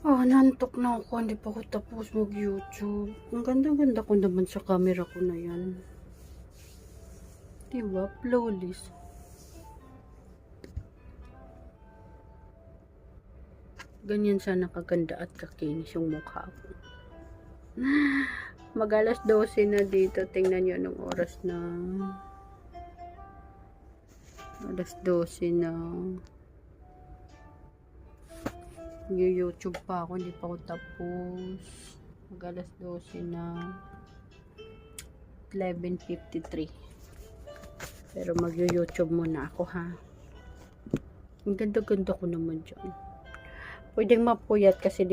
Nantok na ako. Hindi pa ako tapos mag-YouTube. Ang ganda-ganda ko naman sa camera ko na yan. Diba? Flawless. Ganyan sana kaganda at kakinis yung mukha ko. Mag-alas 12 na dito. Tingnan nyo anong oras na. Alas 12 na. YouTube pa ako. Hindi pa ako tapos. Mag-alas 12 na. 11:53. Pero mag-YouTube muna ako, ha. Ang ganda-ganda ko naman dyan. Pwedeng mapuyat kasi